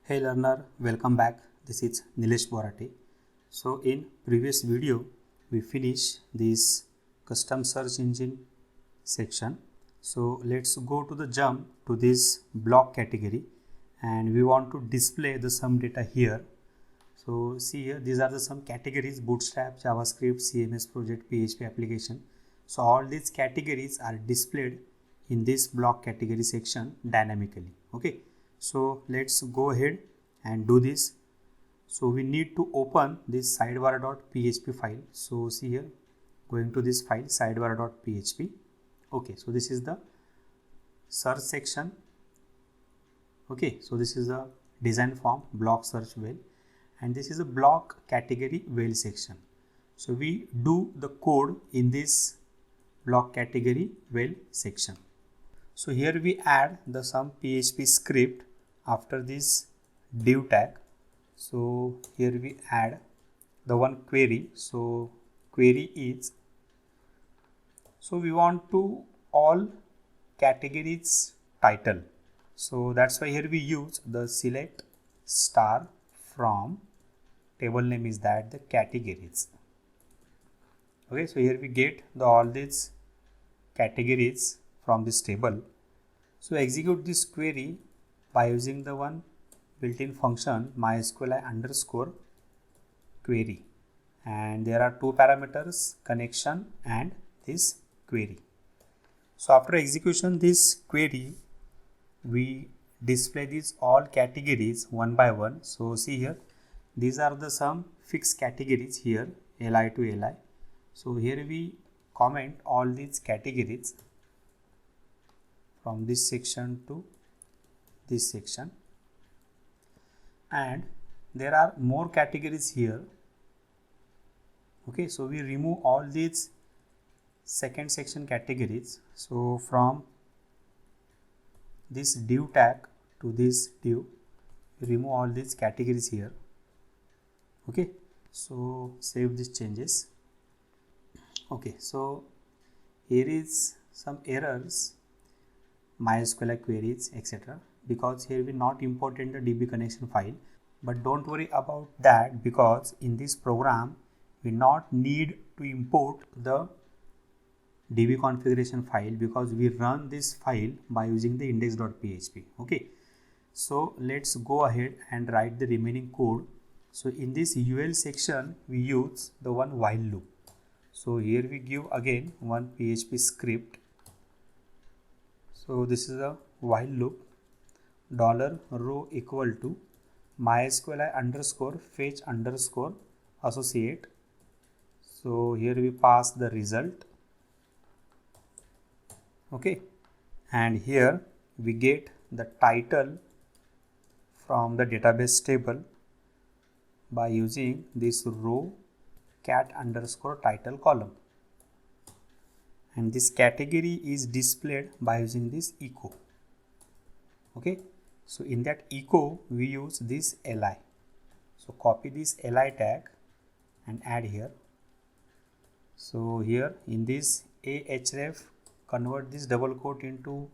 Hey learner, welcome back. This is Nilesh Borate. So in previous video, we finished this custom search engine section. So let's go to the jump to this block category, and we want to display the some data here. So see here, these are the some categories: Bootstrap, JavaScript, CMS project, PHP application. So all these categories are displayed in this block category section dynamically. Okay, so let's go ahead and do this. So we need to open this sidebar.php file. So see here, going to this file sidebar.php. Okay, so this is the search section. Okay, so this is the design form block search well, and this is a block category well section. So we do the code in this block category well section. So here we add the some PHP script after this div tag. So here we add the one query. So query is, so we want to all categories title. So that's why here we use the select star from table name is that the categories. Okay, so here we get the all these categories from this table. So execute this query by using the one built-in function mysqli underscore query, and there are two parameters, connection and this query. So after execution this query, we display these all categories one by one. So see here, these are the some fixed categories here, li to li. So here we comment all these categories from this section to this section, and there are more categories here. Okay, so we remove all these second section categories. So from this div tag to this div, remove all these categories here. Okay, so save these changes. Okay, so here is some errors, MySQL queries, etc. because here we not imported the DB connection file. But don't worry about that, because in this program we not need to import the DB configuration file, because we run this file by using the index.php. Okay, so let's go ahead and write the remaining code. So in this UL section we use the one while loop. So here we give again one PHP script. So this is a while loop, $row equal to mysqli underscore fetch underscore associate. So here we pass the result. Okay, and here we get the title from the database table by using this row cat underscore title column, and this category is displayed by using this echo. Okay, so in that echo we use this li. So copy this li tag and add here. So here in this ahref, convert this double quote into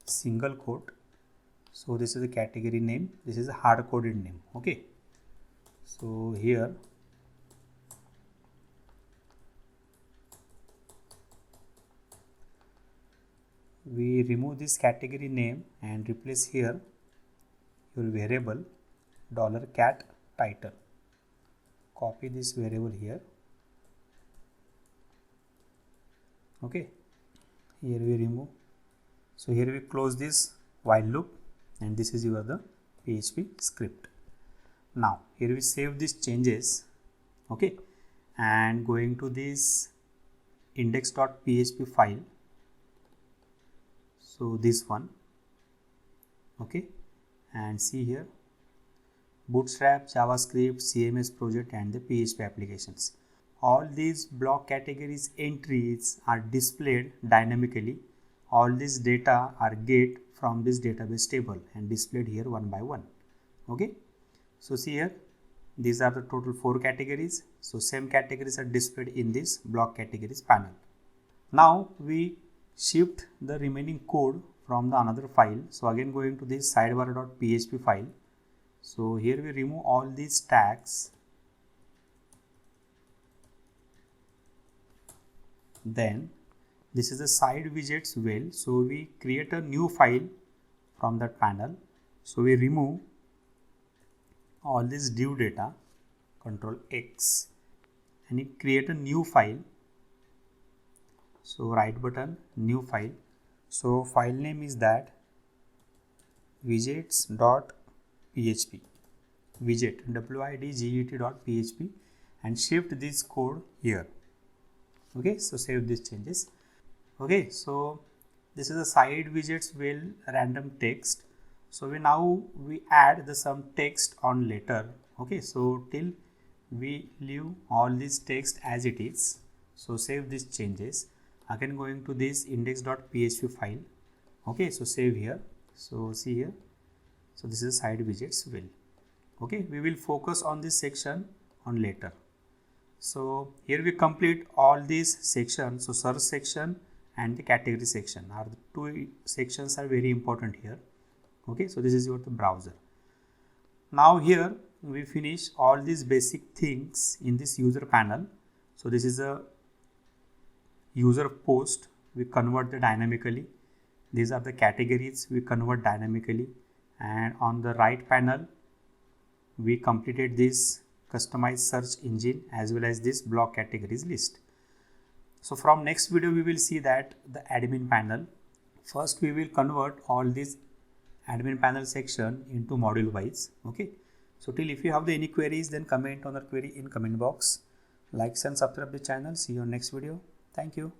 single quote. So this is the category name, this is a hard coded name. Okay, so here we remove this category name and replace here your variable $cat title. Copy this variable here. Okay, here we remove. So here we close this while loop, and this is your the PHP script. Now here we save these changes. Okay, and going to this index.php file. So this one. Okay, and see here Bootstrap, JavaScript, CMS project and the PHP applications. All these block categories entries are displayed dynamically. All this data are get from this database table and displayed here one by one. Okay, so see here, these are the total 4 categories. So same categories are displayed in this block categories panel. Now we shift the remaining code from the another file. So again going to this sidebar.php file. So here we remove all these tags. Then this is the side widgets well. So we create a new file from that panel. So we remove all this div data, Control X, and it create a new file. So right button, new file. So file name is that widgets.php, widget, widget.php, and shift this code here. Okay, so save these changes. Okay, so this is a side widgets well random text. So we add some text on later. Okay, so till we leave all this text as it is. So save these changes. Again going to this index.php file. Okay, so save here. So see here. So this is side widgets well. Okay, we will focus on this section on later. So here we complete all these sections. So search section and the category section are the two sections are very important here. Okay, so this is your browser. Now here we finish all these basic things in this user panel. So this is a user post, we convert the dynamically. These are the categories we convert dynamically, and on the right panel we completed this customized search engine as well as this block categories list. So from next video we will see that the admin panel. First we will convert all these admin panel section into module wise. Okay, so till if you have any queries, then comment on the query in comment box. Like and subscribe the channel. See you on next video. Thank you.